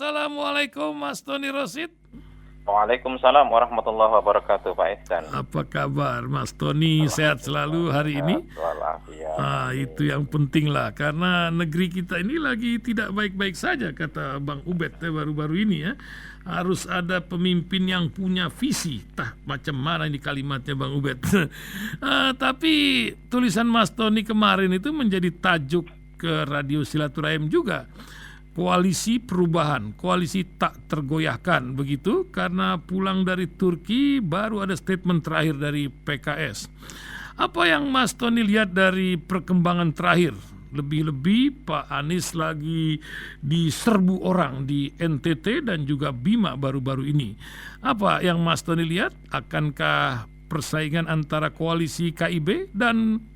Assalamualaikum Mas Tony Rosid. Waalaikumsalam warahmatullahi wabarakatuh, Pak Ihsan. Apa kabar Mas Tony? Sehat selalu hari ini? Sehat walafiat. Itu yang penting lah, karena negeri kita ini lagi tidak baik-baik saja, kata Bang Ubed baru-baru ini ya. Harus ada pemimpin yang punya visi. Macam mana ini kalimatnya Bang Ubed. Tapi tulisan Mas Tony kemarin itu menjadi tajuk ke Radio Silaturahim juga. Koalisi perubahan, koalisi tak tergoyahkan, begitu, karena pulang dari Turki baru ada statement terakhir dari PKS. Apa yang Mas Tony lihat dari perkembangan terakhir? Lebih-lebih Pak Anies lagi diserbu orang di NTT dan juga Bima baru-baru ini. Apa yang Mas Tony lihat? Akankah persaingan antara koalisi KIB dan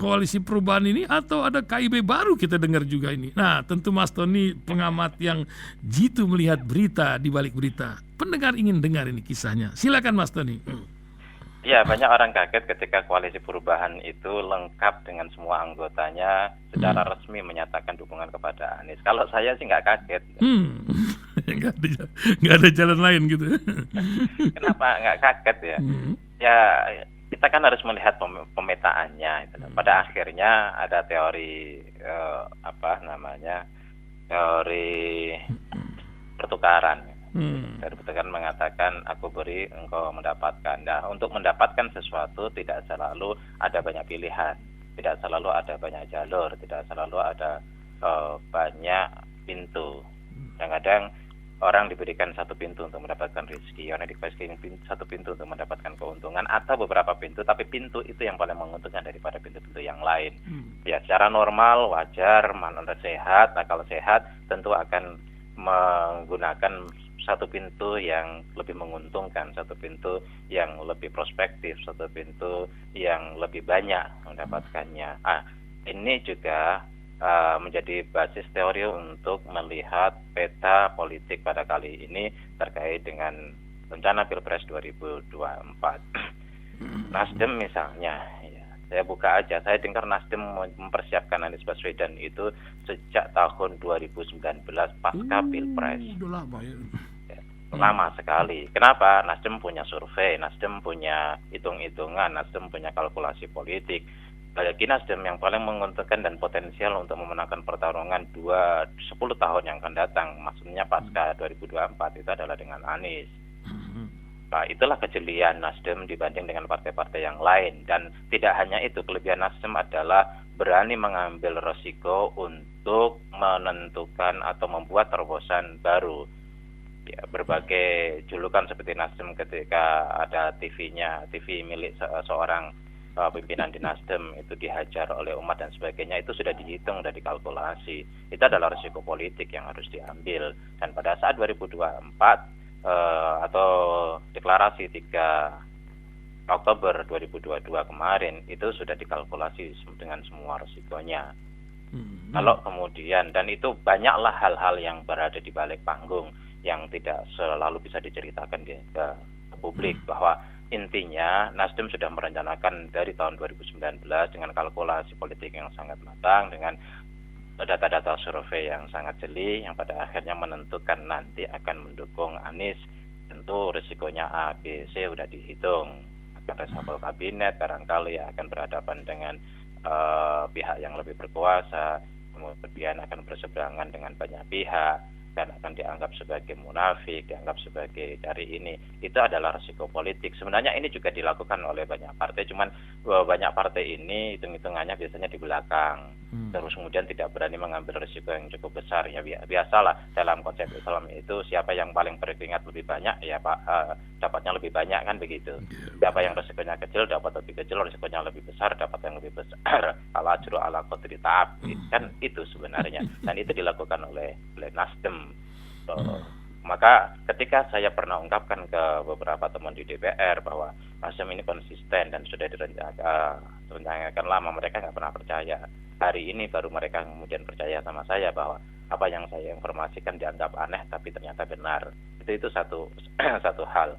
koalisi perubahan ini, atau ada KIB baru kita dengar juga ini? Nah, tentu Mas Tony pengamat yang jitu melihat berita di balik berita. Pendengar ingin dengar ini kisahnya. Silakan Mas Tony. Ya, banyak orang kaget ketika koalisi perubahan itu lengkap dengan semua anggotanya secara resmi menyatakan dukungan kepada Anies. Kalau saya sih nggak kaget. Nggak ada jalan lain gitu. Kenapa nggak kaget ya? Ya, kita kan harus melihat pemetaannya. Pada akhirnya ada teori teori pertukaran. Teori pertukaran mengatakan aku beri, engkau mendapatkan. Nah, untuk mendapatkan sesuatu tidak selalu ada banyak pilihan, tidak selalu ada banyak jalur, tidak selalu ada banyak pintu. Kadang-kadang orang diberikan satu pintu untuk mendapatkan rezeki, orang diberikan satu pintu untuk mendapatkan keuntungan, atau beberapa pintu, tapi pintu itu yang paling menguntungkan daripada pintu-pintu yang lain. Ya, secara normal, wajar, mana sehat, akal sehat, tentu akan menggunakan satu pintu yang lebih menguntungkan, satu pintu yang lebih prospektif, satu pintu yang lebih banyak mendapatkannya. Ini juga menjadi basis teori untuk melihat peta politik pada kali ini terkait dengan rencana Pilpres 2024. Nasdem misalnya, ya, saya buka aja, saya dengar Nasdem mempersiapkan Anies Baswedan itu sejak tahun 2019 pasca Pilpres. Udah lama ya. Lama sekali. Kenapa? Nasdem punya survei, Nasdem punya hitung-hitungan, Nasdem punya kalkulasi politik. Bagi Nasdem yang paling menguntungkan dan potensial untuk memenangkan pertarungan 10 tahun yang akan datang, maksudnya pasca 2024, itu adalah dengan Anies. Nah, itulah kejelian Nasdem dibanding dengan partai-partai yang lain. Dan tidak hanya itu, kelebihan Nasdem adalah berani mengambil resiko untuk menentukan atau membuat terobosan baru. Ya, berbagai julukan seperti Nasdem ketika ada TV milik seorang pimpinan di Nasdem itu dihajar oleh umat dan sebagainya, itu sudah dihitung, sudah dikalkulasi. Itu adalah risiko politik yang harus diambil. Dan pada saat 2024 atau deklarasi 3 Oktober 2022 kemarin, itu sudah dikalkulasi dengan semua risikonya. Kalau kemudian, dan itu banyaklah hal-hal yang berada di balik panggung yang tidak selalu bisa diceritakan ke publik, bahwa intinya Nasdem sudah merencanakan dari tahun 2019 dengan kalkulasi politik yang sangat matang, dengan data-data survei yang sangat jeli, yang pada akhirnya menentukan nanti akan mendukung Anies. Tentu risikonya A, B, C sudah dihitung. Akan reshuffle kabinet, barangkali akan berhadapan dengan pihak yang lebih berkuasa, kemudian akan berseberangan dengan banyak pihak, dan akan dianggap sebagai munafik, dianggap sebagai dari ini. Itu adalah risiko politik. Sebenarnya ini juga dilakukan oleh banyak partai, cuman banyak partai ini hitung-hitungannya biasanya di belakang. Terus kemudian tidak berani mengambil risiko yang cukup besar. Ya biasalah dalam konsep Islam itu, siapa yang paling berkeringat lebih banyak, ya Pak, dapatnya lebih banyak, kan begitu. Siapa yang risikonya kecil dapat lebih kecil, risikonya lebih besar dapat yang lebih besar. Ala ajru ala qadri ta'ab. Kan itu sebenarnya. Dan itu dilakukan oleh Nasdem. Maka ketika saya pernah ungkapkan ke beberapa teman di DPR bahwa Nasdem ini konsisten dan sudah direncanakan lama, mereka nggak pernah percaya. Hari ini baru mereka kemudian percaya sama saya bahwa apa yang saya informasikan dianggap aneh tapi ternyata benar. Itu satu hal.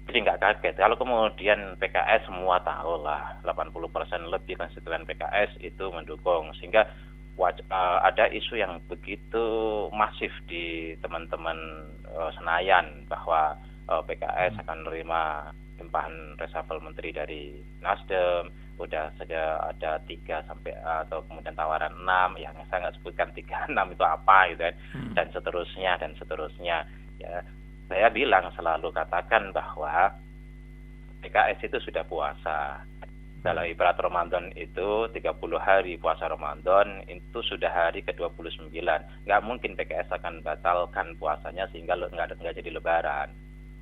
Jadi nggak kaget kalau kemudian PKS semua tahu lah, 80% lebih konstituen PKS itu mendukung, sehingga ada isu yang begitu masif di teman-teman Senayan bahwa PKS akan menerima limpahan reshuffle menteri dari Nasdem, udah ada 3 sampai atau kemudian tawaran 6, yang saya nggak sebutkan 3 6 itu apa gitu kan, dan seterusnya ya. Saya bilang, selalu katakan bahwa PKS itu sudah puasa. Dalam ibarat Ramadan itu 30 hari puasa Ramadan, itu sudah hari ke-29. Nggak mungkin PKS akan batalkan puasanya sehingga nggak jadi lebaran.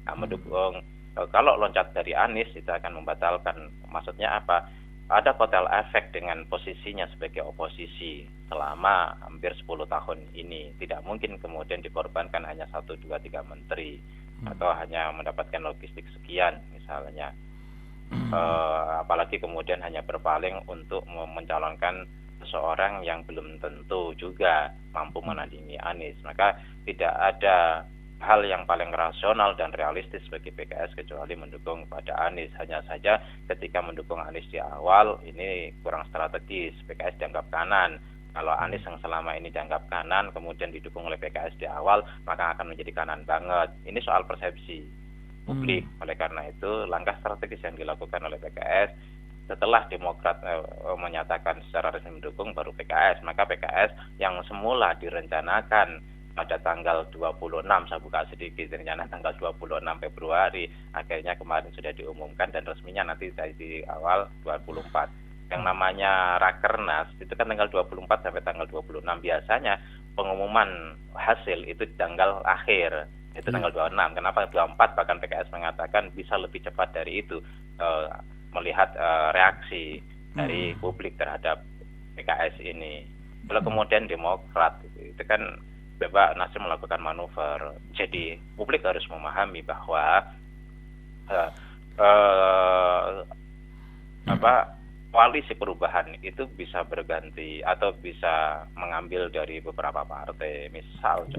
Nah, mendukung kalau loncat dari Anies itu akan membatalkan. Maksudnya apa? Ada kotel efek dengan posisinya sebagai oposisi selama hampir 10 tahun ini. Tidak mungkin kemudian dikorbankan hanya 1, 2, 3 menteri atau hanya mendapatkan logistik sekian misalnya. Apalagi kemudian hanya berpaling untuk mencalonkan seseorang yang belum tentu juga mampu menandingi Anies. Maka tidak ada hal yang paling rasional dan realistis bagi PKS kecuali mendukung pada Anies. Hanya saja ketika mendukung Anies di awal ini kurang strategis, PKS dianggap kanan. Kalau Anies yang selama ini dianggap kanan kemudian didukung oleh PKS di awal, maka akan menjadi kanan banget. Ini soal persepsi publik. Oleh karena itu langkah strategis yang dilakukan oleh PKS setelah Demokrat menyatakan secara resmi mendukung, baru PKS. Maka PKS yang semula direncanakan pada tanggal 26, saya buka sedikit, rencana tanggal 26 Februari, akhirnya kemarin sudah diumumkan dan resminya nanti di awal 24. Yang namanya Rakernas itu kan tanggal 24 sampai tanggal 26. Biasanya pengumuman hasil itu di tanggal akhir, itu tanggal 26. Kenapa 24? Bahkan PKS mengatakan bisa lebih cepat dari itu, melihat reaksi dari publik terhadap PKS ini. Kalau kemudian Demokrat itu kan Bapak Nasdem melakukan manuver. Jadi publik harus memahami bahwa koalisi perubahan itu bisa berganti atau bisa mengambil dari beberapa partai. Misal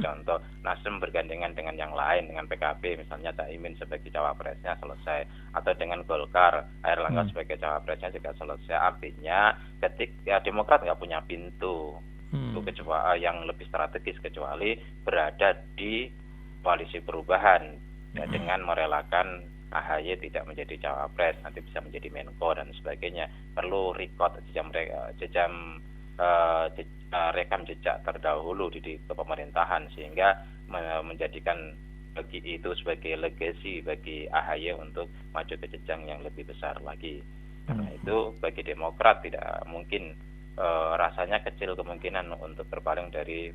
contoh Nasdem bergandengan dengan yang lain, dengan PKB misalnya Caimin sebagai cawapresnya selesai, atau dengan Golkar Airlangga sebagai cawapresnya juga selesai. Artinya ketika Demokrat nggak punya pintu kecuali yang lebih strategis kecuali berada di koalisi perubahan dengan merelakan AHY tidak menjadi cawapres, nanti bisa menjadi Menko dan sebagainya. Perlu record rekam jejak terdahulu di kepemerintahan sehingga menjadikan itu sebagai legasi bagi AHY untuk maju ke jenjang yang lebih besar lagi. Karena itu bagi Demokrat tidak mungkin, rasanya kecil kemungkinan untuk berpaling dari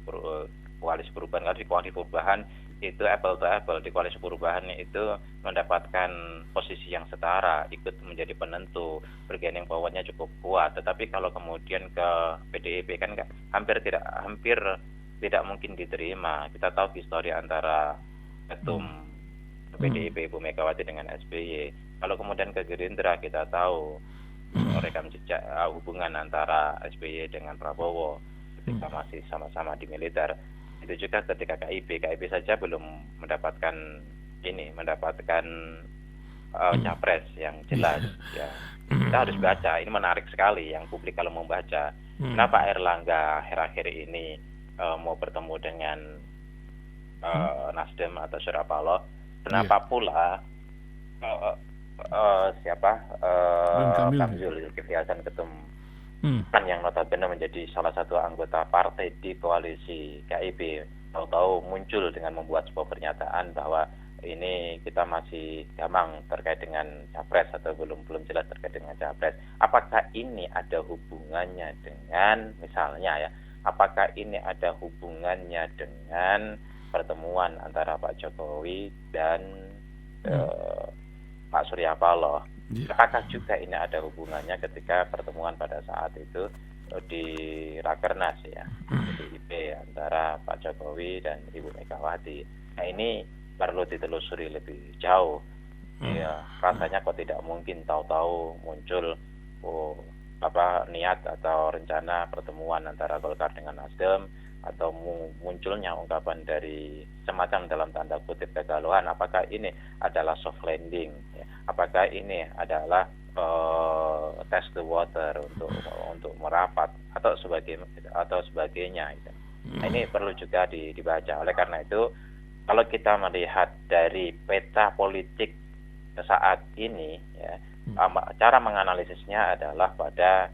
koalisi perubahan. Karena di koalisi perubahan itu apple to apple, di koalisi perubahan itu mendapatkan posisi yang setara, ikut menjadi penentu, bargaining power-nya cukup kuat. Tetapi kalau kemudian ke PDIP kan hampir tidak mungkin diterima. Kita tahu histori antara ketum PDIP Ibu Megawati dengan SBY. Kalau kemudian ke Gerindra kita tahu rekam jejak hubungan antara SBY dengan Prabowo ketika masih sama-sama di militer. Itu juga ketika KIB saja belum mendapatkan capres yang jelas. Ya. Kita harus baca, ini menarik sekali yang publik kalau membaca. Kenapa Airlangga akhir-akhir ini mau bertemu dengan Nasdem atau Surya Paloh? Kenapa pula Kamzul Zulkifli Hasan ketum PAN yang notabene menjadi salah satu anggota partai di koalisi KIB, tahu-tahu muncul dengan membuat sebuah pernyataan bahwa ini kita masih gamang terkait dengan capres atau belum jelas terkait dengan capres. Apakah ini ada hubungannya dengan misalnya apakah ini ada hubungannya dengan pertemuan antara Pak Jokowi dan Pak Surya Paloh? Apakah juga ini ada hubungannya ketika pertemuan pada saat itu di Rakernas PDIP antara Pak Jokowi dan Ibu Megawati? Nah, ini perlu ditelusuri lebih jauh. Ya, rasanya kok tidak mungkin tahu-tahu muncul niat atau rencana pertemuan antara Golkar dengan Nasdem, atau munculnya ungkapan dari semacam dalam tanda kutip kegalauan. Apakah ini adalah soft landing? Apakah ini adalah test the water untuk merapat atau sebagainya gitu. Nah, ini perlu juga dibaca. Oleh karena itu, kalau kita melihat dari peta politik saat ini, ya, cara menganalisisnya adalah pada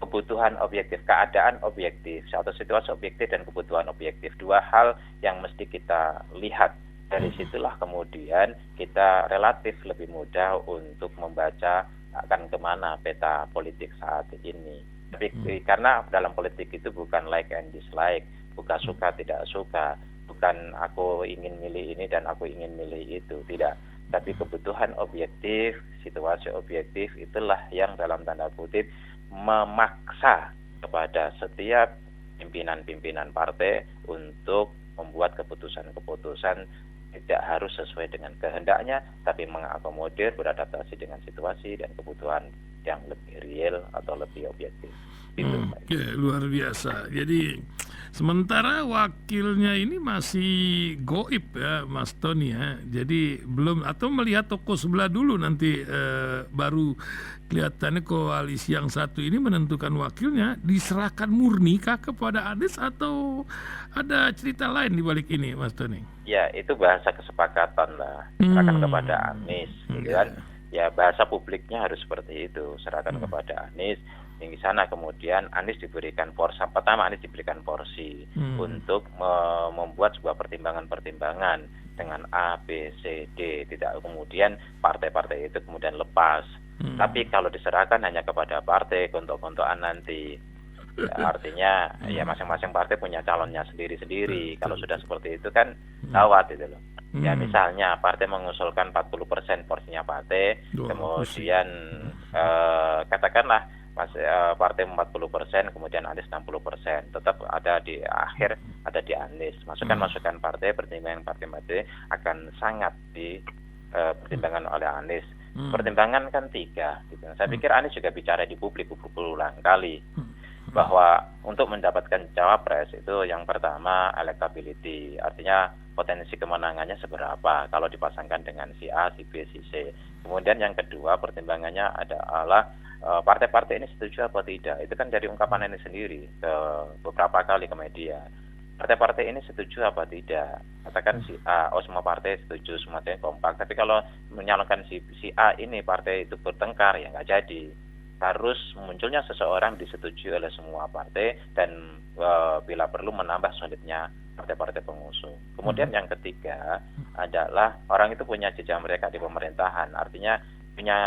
kebutuhan objektif, keadaan objektif, atau situasi objektif dan kebutuhan objektif. Dua hal yang mesti kita lihat. Dari situlah kemudian kita relatif lebih mudah untuk membaca akan kemana peta politik saat ini. Tapi karena dalam politik itu bukan like and dislike, bukan suka tidak suka, bukan aku ingin milih ini dan aku ingin milih itu, tidak. Tapi kebutuhan objektif, situasi objektif itulah yang dalam tanda kutip memaksa kepada setiap pimpinan-pimpinan partai untuk membuat keputusan-keputusan tidak harus sesuai dengan kehendaknya, tapi mengakomodir, beradaptasi dengan situasi dan kebutuhan yang lebih real atau lebih objektif. Oke, luar biasa. Jadi sementara wakilnya ini masih goib ya, Mas Tony ya. Jadi belum, atau melihat toko sebelah dulu nanti baru kelihatannya koalisi yang satu ini menentukan wakilnya. Diserahkan murni kah kepada Anies atau ada cerita lain di balik ini, Mas Tony? Ya, itu bahasa kesepakatan lah. Serahkan kepada Anies, gitu kan. Ya, bahasa publiknya harus seperti itu, serahkan kepada Anies. Di sana kemudian Anies diberikan porsi, pertama Anies diberikan porsi untuk membuat sebuah pertimbangan-pertimbangan dengan A, B, C, D, tidak kemudian partai-partai itu kemudian lepas. Tapi kalau diserahkan hanya kepada partai gontok-gontokan nanti, ya, artinya ya masing-masing partai punya calonnya sendiri-sendiri. Kalau sudah seperti itu kan gawat itu loh. Ya misalnya partai mengusulkan 40% porsinya partai, kemudian katakanlah partai 40%, kemudian Anies 60%, tetap ada di akhir, ada di Anies. Masukan-masukan partai, pertimbangan partai akan sangat dipertimbangkan oleh Anies. Pertimbangan kan 3 gitu. Saya pikir Anies juga bicara di publik berulang kali bahwa untuk mendapatkan cawapres itu yang pertama electability, artinya potensi kemenangannya seberapa kalau dipasangkan dengan si A, si B, si C. Kemudian yang kedua pertimbangannya adalah partai-partai ini setuju apa tidak. Itu kan dari ungkapan ini sendiri beberapa kali ke media. Partai-partai ini setuju apa tidak. Katakan si A, semua partai setuju, semuanya kompak. Tapi kalau menyalonkan si A ini partai itu bertengkar, ya nggak jadi. Harus munculnya seseorang disetujui oleh semua partai dan bila perlu menambah solidnya partai-partai pengusung. Kemudian yang ketiga adalah orang itu punya jejak mereka di pemerintahan, artinya punya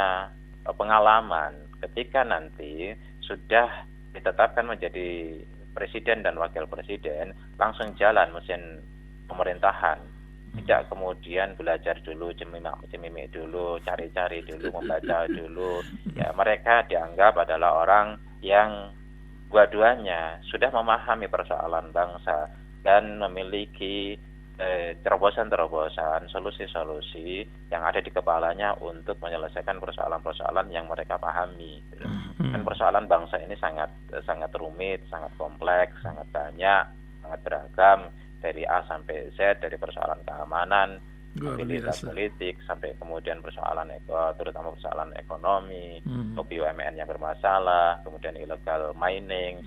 pengalaman ketika nanti sudah ditetapkan menjadi presiden dan wakil presiden, langsung jalan mesin pemerintahan. Tidak kemudian belajar dulu, cemimik dulu, cari-cari dulu, membaca dulu. Ya, mereka dianggap adalah orang yang dua-duanya sudah memahami persoalan bangsa dan memiliki terobosan-terobosan, solusi-solusi yang ada di kepalanya untuk menyelesaikan persoalan-persoalan yang mereka pahami. Dan persoalan bangsa ini sangat rumit, sangat kompleks, sangat banyak, sangat beragam, dari A sampai Z, dari persoalan keamanan, stabilitas politik, sampai kemudian persoalan terutama persoalan ekonomi, BUMN yang bermasalah, kemudian illegal mining,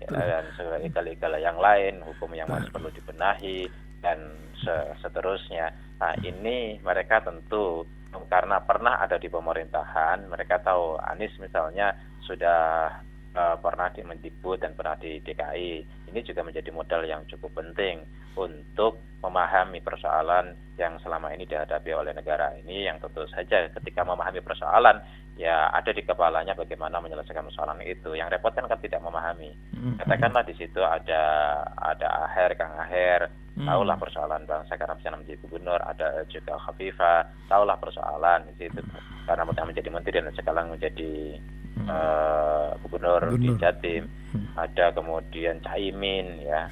dan ilegal yang lain, hukum yang masih perlu dibenahi, dan seterusnya. Nah, ini mereka tentu karena pernah ada di pemerintahan, mereka tahu Anies misalnya sudah pernah di Mendikbud dan pernah di DKI. Ini juga menjadi modal yang cukup penting untuk memahami persoalan yang selama ini dihadapi oleh negara ini, yang tentu saja ketika memahami persoalan ya ada di kepalanya bagaimana menyelesaikan persoalan itu. Yang repot kan tidak memahami. Katakanlah di situ ada Kang Aher, tahulah persoalan bangsa karena bisa menjadi gubernur, ada juga Khafifah, tahulah persoalan di situ karena pernah menjadi menteri dan sekarang menjadi gubernur di Jatim. Ada kemudian Caimin ya,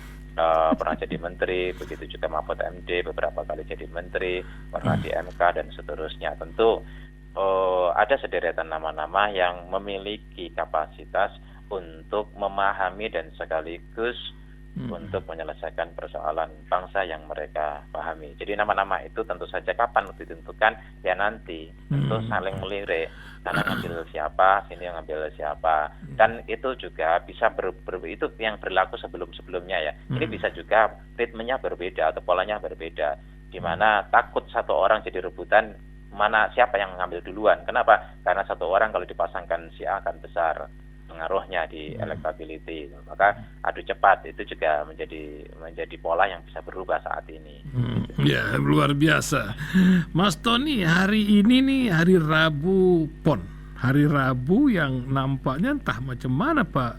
pernah jadi menteri, begitu juga Mahfud MD beberapa kali jadi menteri, pernah di MK dan seterusnya. Tentu ada sederetan nama-nama yang memiliki kapasitas untuk memahami dan sekaligus untuk menyelesaikan persoalan bangsa yang mereka pahami. Jadi nama-nama itu tentu saja kapan ditentukan, ya nanti tentu saling melirik, sana ngambil siapa, sini ngambil siapa, dan itu juga bisa itu yang berlaku sebelum-sebelumnya ya. Ini bisa juga ritmenya berbeda atau polanya berbeda, di mana takut satu orang jadi rebutan mana siapa yang ngambil duluan. Kenapa? Karena satu orang kalau dipasangkan si A akan besar pengaruhnya di electability, maka adu cepat itu juga menjadi pola yang bisa berubah saat ini. Ya, luar biasa. Mas Tony, hari ini nih hari Rabu PON, hari Rabu yang nampaknya entah macam mana Pak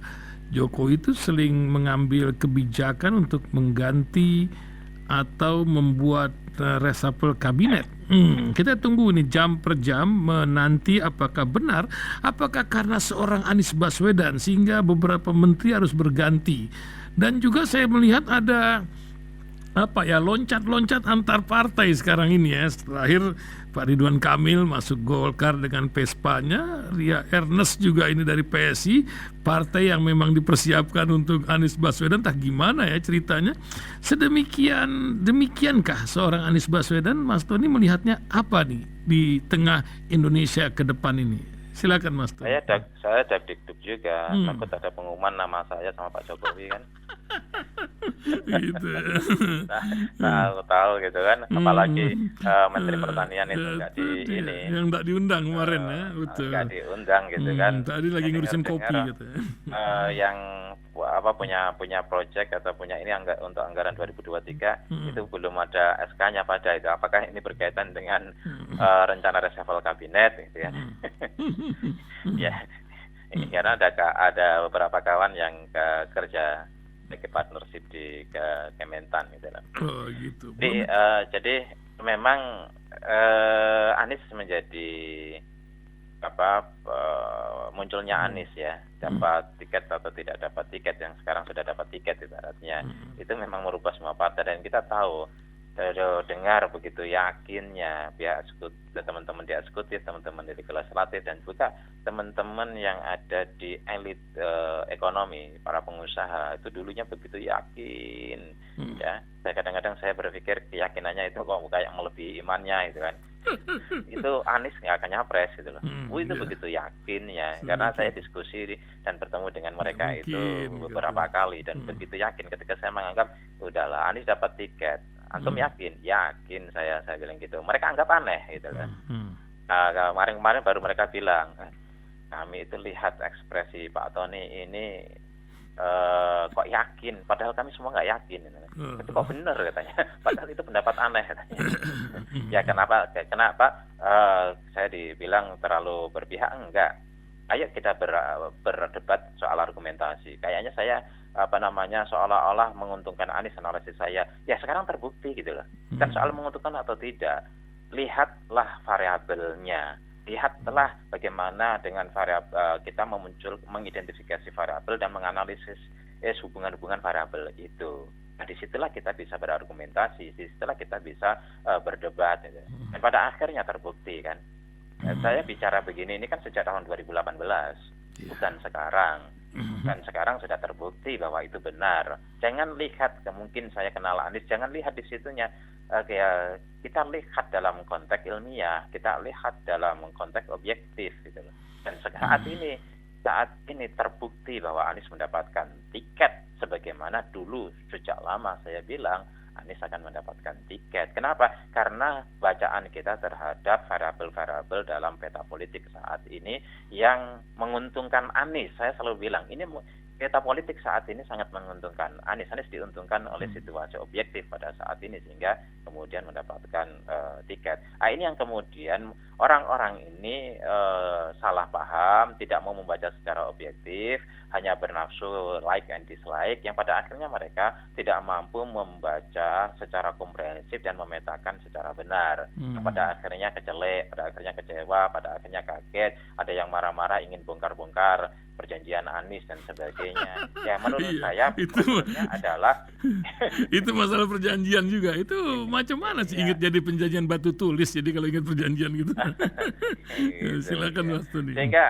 Jokowi itu seling mengambil kebijakan untuk mengganti atau membuat reshuffle kabinet. Kita tunggu nih jam per jam menanti apakah benar, apakah karena seorang Anies Baswedan sehingga beberapa menteri harus berganti. Dan juga saya melihat ada loncat-loncat antar partai sekarang ini ya. Terakhir Pak Ridwan Kamil masuk Golkar dengan Vespanya, Ria Ernest juga ini dari PSI, partai yang memang dipersiapkan untuk Anies Baswedan. Entah gimana ya ceritanya. Demikiankah seorang Anies Baswedan? Mas Tony melihatnya apa nih di tengah Indonesia ke depan ini? Silakan Mas Tony. Saya deg-deg juga, takut ada pengumuman nama saya sama Pak Jokowi kan. Gitu. Tahu gitu kan, apalagi Menteri Pertanian itu yang nggak diundang kemarin ya, betul. Nggak diundang gitu kan. Tadi lagi ngurusin kopi gitu. Yang punya proyek atau punya ini untuk anggaran 2023 itu belum ada SK-nya pada itu. Apakah ini berkaitan dengan rencana reshuffle kabinet gitu ya? Ya, karena ada beberapa kawan yang kerja sebagai partnership di Kementan gitu lah. Oh gitu. Jadi memang Anies menjadi munculnya Anies ya, dapat tiket atau tidak dapat tiket, yang sekarang sudah dapat tiket ibaratnya, itu memang merubah semua partai. Dan kita tahu, dengar begitu yakinnya pihak teman-teman di eksekutif, teman-teman di legislatif, dan juga teman-teman yang ada di elit ekonomi, para pengusaha itu dulunya begitu yakin ya. Kadang-kadang saya berpikir keyakinannya itu kok kayak melebihi imannya gitu kan. Itu Anies nggak akan nyapres gitu loh. Itu begitu yakin ya, karena saya diskusi dan bertemu dengan mereka itu beberapa kali, dan begitu yakin ketika saya menganggap udahlah Anies dapat tiket. Antum yakin saya bilang gitu. Mereka anggap aneh gitu kan. Kemarin baru mereka bilang, kami itu lihat ekspresi Pak Tony ini kok yakin, padahal kami semua nggak yakin. Itu kok bener katanya, padahal itu pendapat aneh katanya. Ya kenapa saya dibilang terlalu berpihak? Enggak. Ayo kita berdebat soal argumentasi. Kayaknya saya seolah-olah menguntungkan Anies analisis saya. Ya sekarang terbukti gitu loh. Kan soal menguntungkan atau tidak, lihatlah variabelnya. Lihatlah bagaimana dengan variabel kita mengidentifikasi variabel dan menganalisis hubungan-hubungan variabel itu. Nah, disitulah kita bisa berargumentasi, disitulah kita bisa berdebat. Gitu. Dan pada akhirnya terbukti kan. Saya bicara begini ini kan sejak tahun 2018, bukan sekarang. Dan sekarang sudah terbukti bahwa itu benar. Jangan lihat, mungkin saya kenal Anies, jangan lihat di situnya. Kita lihat dalam konteks ilmiah, kita lihat dalam konteks objektif gitu loh. Dan saat ini terbukti bahwa Anies mendapatkan tiket, sebagaimana dulu sejak lama saya bilang Anies akan mendapatkan tiket. Kenapa? Karena bacaan kita terhadap variabel-variabel dalam peta politik saat ini yang menguntungkan Anies. Saya selalu bilang, ini peta politik saat ini sangat menguntungkan Anies. Anies diuntungkan oleh situasi objektif pada saat ini sehingga kemudian mendapatkan tiket. Ini yang kemudian orang-orang ini salah paham, tidak mau membaca secara objektif, hanya bernafsu like and dislike, yang pada akhirnya mereka tidak mampu membaca secara komprehensif dan memetakan secara benar. Pada akhirnya kecelek, pada akhirnya kecewa, pada akhirnya kaget, ada yang marah-marah ingin bongkar-bongkar perjanjian Anies dan sebagainya. Ya menurut Iya, saya itu problemnya adalah itu masalah perjanjian juga. Itu macam mana sih ya ingat jadi perjanjian batu tulis? Jadi kalau ingat perjanjian gitu. gitu Silakan ya. Mas Tony. Sehingga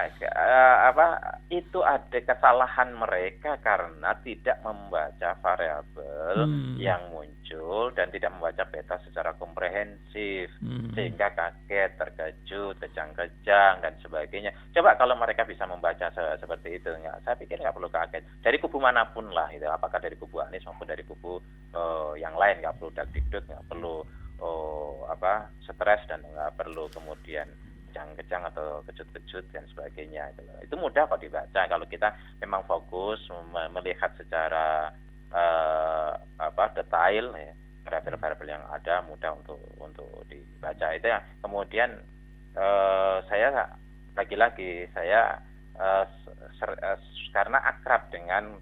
itu ada kesalahan mereka karena tidak membaca variabel Hmm. yang muncul dan tidak membaca peta secara komprehensif, sehingga kaget, terkejut, kejang-kejang dan sebagainya. Coba kalau mereka bisa membaca seperti itu, saya pikir nggak perlu kaget. Dari kubu manapun lah, itu apakah dari kubu Anies maupun dari kubu yang lain, nggak perlu dakdikduk, nggak perlu stres dan nggak perlu kemudian kejang-kejang atau kejut-kejut dan sebagainya. Itu mudah kok dibaca kalau kita memang fokus melihat secara detail ya, variabel-variabel yang ada mudah untuk dibaca. Itu ya. Kemudian saya lagi-lagi karena akrab dengan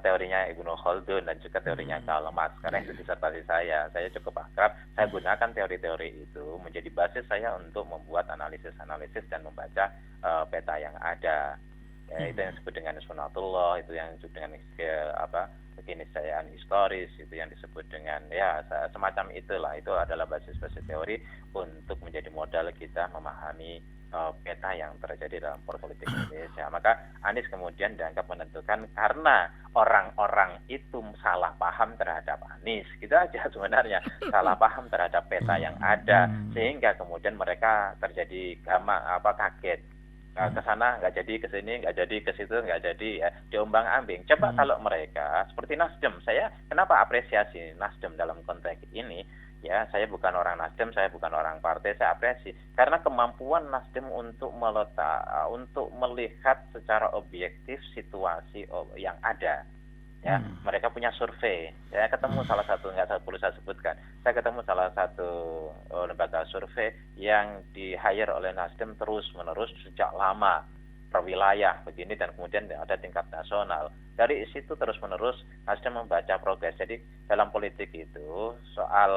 teorinya Ibnu Khaldun dan juga teorinya Karl Marx, karena itu disertasi saya cukup akrab. Saya gunakan teori-teori itu menjadi basis saya untuk membuat analisis-analisis dan membaca peta yang ada. Ya, itu yang disebut dengan sunatullah, itu yang disebut dengan keniscayaan historis, itu yang disebut dengan ya semacam itulah. Itu adalah basis-basis teori untuk menjadi modal kita memahami peta yang terjadi dalam politik Indonesia. Maka Anies kemudian dianggap menentukan karena orang-orang itu salah paham terhadap Anies, gitu aja sebenarnya, salah paham terhadap peta yang ada, sehingga kemudian mereka terjadi kaget. Ke sana nggak jadi, ke sini nggak jadi, ke situ nggak jadi, ya diombang-ambing. Coba kalau mereka seperti Nasdem, saya kenapa apresiasi Nasdem dalam konteks ini? Ya, saya bukan orang Nasdem, saya bukan orang partai, saya apresiasi karena kemampuan Nasdem untuk untuk melihat secara objektif situasi yang ada. Ya, mereka punya survei. Saya ketemu salah satu, nggak perlu saya sebutkan. Saya ketemu salah satu lembaga survei yang di-hire oleh Nasdem terus-menerus sejak lama per wilayah begini, dan kemudian ada tingkat nasional. Dari situ terus-menerus Nasdem membaca progres. Jadi dalam politik itu soal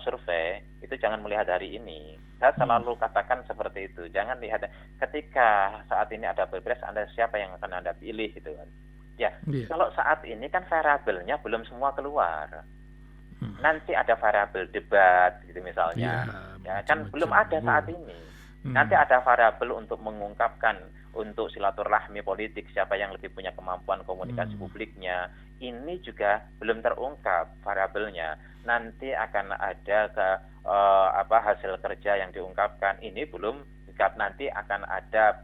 survei itu jangan melihat hari ini. Saya selalu katakan seperti itu. Jangan lihat ketika saat ini ada pilpres, Anda siapa yang akan Anda pilih gitu kan. Ya, kalau saat ini kan variabelnya belum semua keluar. Nanti ada variabel debat gitu misalnya. Ya, kan belum ada saat ini. Nanti ada variabel untuk mengungkapkan, untuk silaturahmi politik, siapa yang lebih punya kemampuan komunikasi publiknya. Ini juga belum terungkap variabelnya. Nanti akan ada hasil kerja yang diungkapkan. Ini belum. Nanti akan ada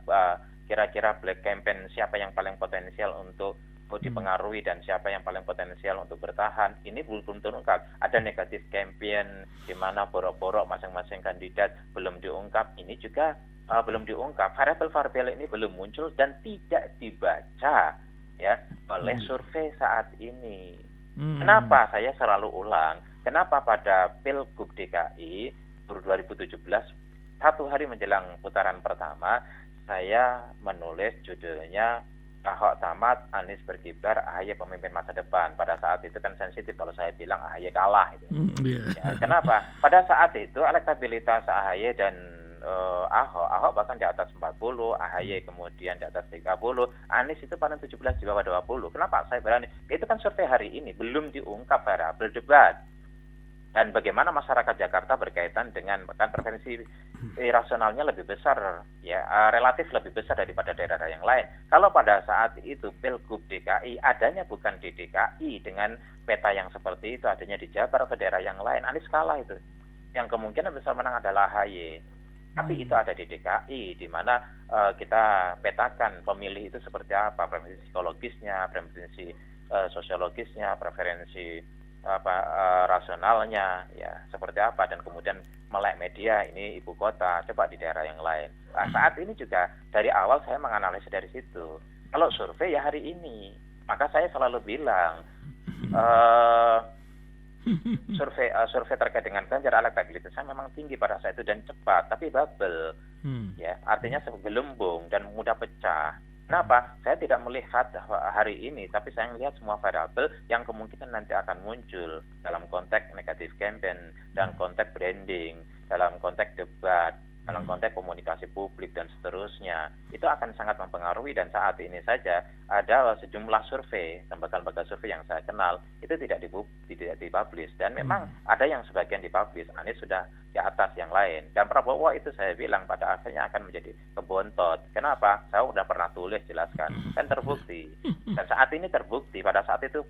kira-kira black campaign, siapa yang paling potensial untuk dipengaruhi dan siapa yang paling potensial untuk bertahan. Ini belum terungkap. Ada negatif campaign di mana borok-borok masing-masing kandidat belum diungkap. Ini juga belum diungkap. Variabel-variabel ini belum muncul dan tidak dibaca ya oleh survei saat ini. Kenapa saya selalu ulang? Kenapa pada Pilgub DKI 2017 satu hari menjelang putaran pertama saya menulis judulnya Ahok tamat, Anies berkibar, AHY pemimpin masa depan. Pada saat itu kan sensitif kalau saya bilang AHY kalah. Gitu. Ya, kenapa? Pada saat itu elektabilitas AHY dan Ahok bahkan di atas 40, AHY kemudian di atas 30, Anies itu paling 17 di bawah 20. Kenapa saya berani? Itu kan survei hari ini, belum diungkap variabel debat. Dan bagaimana masyarakat Jakarta berkaitan dengan kan preferensi rasionalnya lebih besar, ya relatif lebih besar daripada daerah yang lain. Kalau pada saat itu Pilgub DKI adanya bukan di DKI dengan peta yang seperti itu, adanya di Jabar atau daerah yang lain, Anies kalah itu. Yang kemungkinan besar menang adalah AHY. Tapi itu ada di DKI, di mana kita petakan pemilih itu seperti apa, preferensi psikologisnya, preferensi sosiologisnya, preferensi rasionalnya ya seperti apa, dan kemudian melek media ini ibu kota, coba di daerah yang lain. Nah, saat ini juga dari awal saya menganalisis dari situ. Kalau survei ya hari ini, maka saya selalu bilang survei terkait dengan Ganjar elektabilitasnya memang tinggi pada saat itu dan cepat, tapi bubble ya artinya gelembung dan mudah pecah. Kenapa? Saya tidak melihat hari ini, tapi saya melihat semua variabel yang kemungkinan nanti akan muncul dalam konteks negatif campaign, dalam konteks branding, dalam konteks debat, dalam konteks komunikasi publik dan seterusnya, itu akan sangat mempengaruhi. Dan saat ini saja ada sejumlah survei, lembaga-lembaga survei yang saya kenal itu tidak dipublish, dan memang ada yang sebagian dipublish. Anies sudah di atas yang lain, dan Prabowo itu saya bilang pada akhirnya akan menjadi kebontot. Kenapa? Saya sudah pernah tulis jelaskan, kan terbukti. Dan saat ini terbukti. Pada saat itu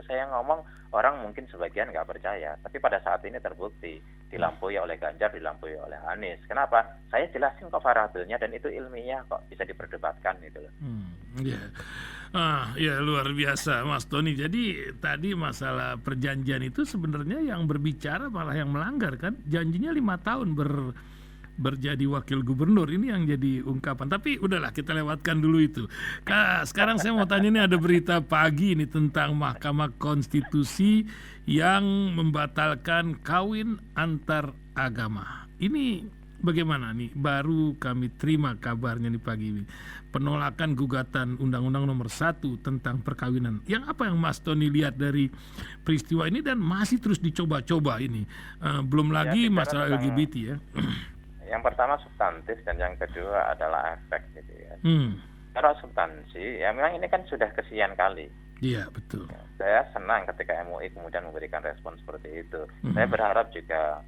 saya ngomong orang mungkin sebagian nggak percaya, tapi pada saat ini terbukti dilampaui oleh Ganjar, dilampaui oleh Anies. Kenapa? Saya jelasin kok variabelnya, dan itu ilmiah kok, bisa diperdebatkan gitu loh. Ya luar biasa Mas Tony. Jadi tadi masalah perjanjian itu sebenarnya yang berbicara malah yang melanggar kan. Janjinya 5 tahun berjadi wakil gubernur, ini yang jadi ungkapan. Tapi udahlah, kita lewatkan dulu itu. Sekarang saya mau tanya, ini ada berita pagi ini tentang Mahkamah Konstitusi yang membatalkan kawin antar agama. Ini bagaimana nih? Baru kami terima kabarnya nih pagi ini. Penolakan gugatan Undang-Undang Nomor 1 tentang perkawinan. Yang apa yang Mas Tony lihat dari peristiwa ini, dan masih terus dicoba-coba ini? Belum lagi masalah LGBT ya. Yang pertama substantif, dan yang kedua adalah efek gitu ya. Kalau substansi, ya memang ini kan sudah kesekian kali. Iya, betul. Saya senang ketika MUI kemudian memberikan respon seperti itu. Saya berharap juga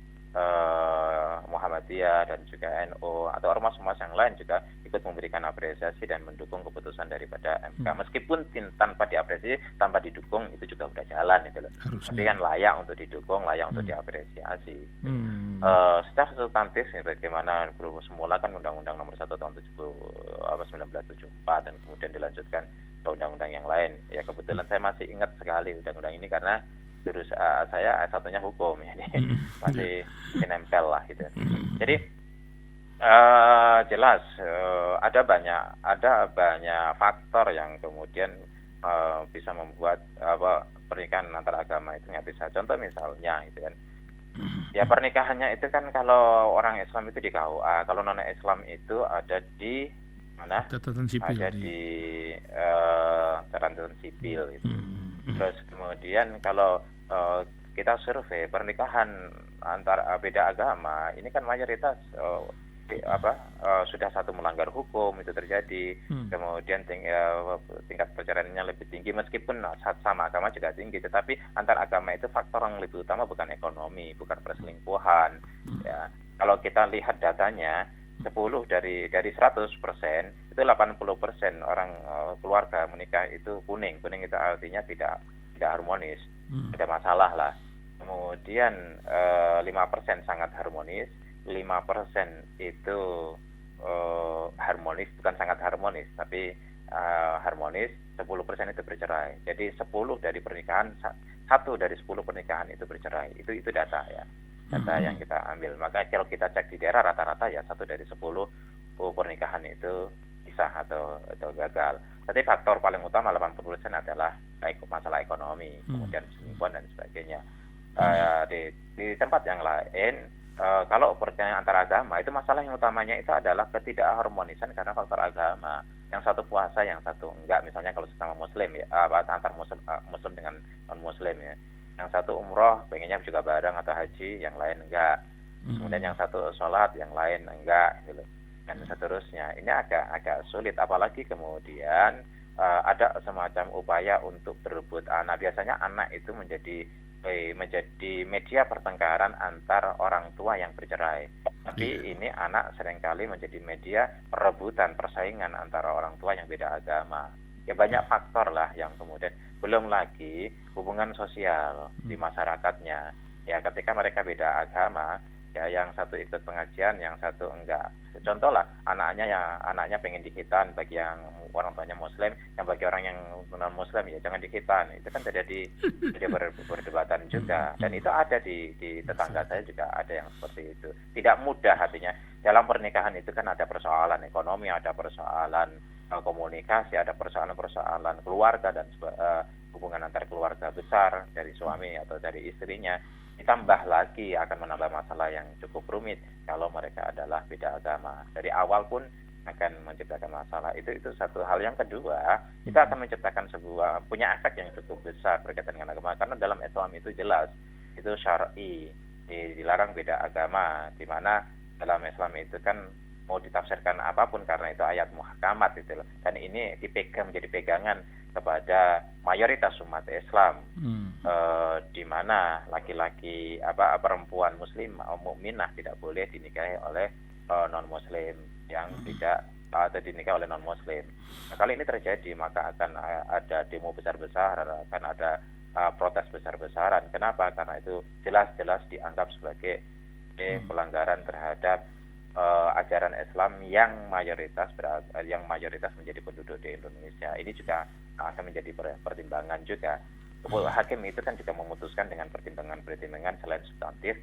Muhammadiyah dan juga NU atau ormas-ormas yang lain juga ikut memberikan apresiasi dan mendukung keputusan daripada MK. Meskipun tanpa diapresiasi, tanpa didukung, itu juga udah jalan itu loh. Tapi kan layak untuk didukung, layak untuk diapresiasi. Secara substantif, bagaimana semula kan Undang-Undang Nomor 1 tahun 1974 dan kemudian dilanjutkan ke undang-undang yang lain. Ya kebetulan saya masih ingat sekali undang-undang ini karena saya S1-nya hukum, jadi masih nempel lah gitu. Jadi jelas ada banyak faktor yang kemudian bisa membuat pernikahan antar agama itu nggak bisa. Contoh misalnya gitu kan, ya pernikahannya itu kan kalau orang Islam itu di KUA, kalau non Islam itu ada di mana? Catatan sipil. Ada di catatan sipil itu. Terus kemudian kalau kita survei pernikahan antar beda agama, ini kan mayoritas sudah satu melanggar hukum itu terjadi. Kemudian tingkat perceraiannya lebih tinggi, meskipun sama agama juga tinggi, tetapi antar agama itu faktor yang lebih utama bukan ekonomi, bukan perselingkuhan. Ya, kalau kita lihat datanya, 10 dari 100% itu 80% orang keluarga menikah itu kuning itu artinya tidak harmonis, ada masalah lah. Kemudian 5% sangat harmonis, 5% itu harmonis, bukan sangat harmonis tapi harmonis, 10% itu bercerai. Jadi 10 dari pernikahan, 1 dari 10 pernikahan itu bercerai. Itu data ya. Data yang kita ambil. Maka kalau kita cek di daerah rata-rata ya 1 dari 10 pernikahan itu pisah atau gagal. Tapi faktor paling utama 80% adalah masalah ekonomi, kemudian selingkuhan dan sebagainya. Di tempat yang lain, kalau perceraian antar agama itu masalah yang utamanya itu adalah ketidakharmonisan karena faktor agama. Yang satu puasa, yang satu enggak. Misalnya kalau sesama Muslim ya, antar Muslim dengan non Muslim ya. Yang satu umroh, pengennya juga bareng atau haji, yang lain enggak. Kemudian yang satu sholat, yang lain enggak, gitu. Dan seterusnya. Ini agak sulit, apalagi kemudian ada semacam upaya untuk berebut anak. Biasanya anak itu menjadi media pertengkaran antar orang tua yang bercerai. Tapi ini anak seringkali menjadi media perebutan, persaingan antara orang tua yang beda agama. Ya banyak faktor lah yang kemudian, belum lagi hubungan sosial di masyarakatnya. Ya ketika mereka beda agama, ya yang satu ikut pengajian, yang satu enggak. Contoh lah, anaknya pengen dikitan bagi yang orang tuanya Muslim, yang bagi orang yang non Muslim ya jangan dikitan. Itu kan terjadi perdebatan juga, dan itu ada di tetangga saya juga ada yang seperti itu. Tidak mudah, artinya dalam pernikahan itu kan ada persoalan ekonomi, ada persoalan komunikasi, ada persoalan keluarga dan hubungan antar keluarga besar dari suami atau dari istrinya. Ditambah lagi akan menambah masalah yang cukup rumit kalau mereka adalah beda agama. Dari awal pun akan menciptakan masalah. Itu satu hal. Yang kedua, kita akan menciptakan punya efek yang cukup besar berkaitan dengan agama, karena dalam Islam itu jelas itu syar'i, dilarang beda agama, di mana dalam Islam itu kan mau ditafsirkan apapun karena itu ayat muhkamat gitu loh. Dan ini dipegang menjadi pegangan kepada mayoritas umat Islam, di mana laki-laki perempuan muslim mukminah tidak boleh dinikahi oleh non muslim yang tidak atau dinikahi oleh non muslim. Nah, kali ini terjadi maka akan ada demo besar-besaran, akan ada protes besar-besaran. Kenapa? Karena itu jelas-jelas dianggap sebagai pelanggaran terhadap ajaran Islam yang mayoritas menjadi penduduk di Indonesia. Ini juga akan menjadi pertimbangan juga. Hakim itu kan juga memutuskan dengan pertimbangan-pertimbangan selain substantif,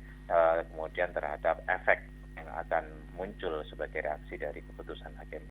kemudian terhadap efek yang akan muncul sebagai reaksi dari keputusan hakim.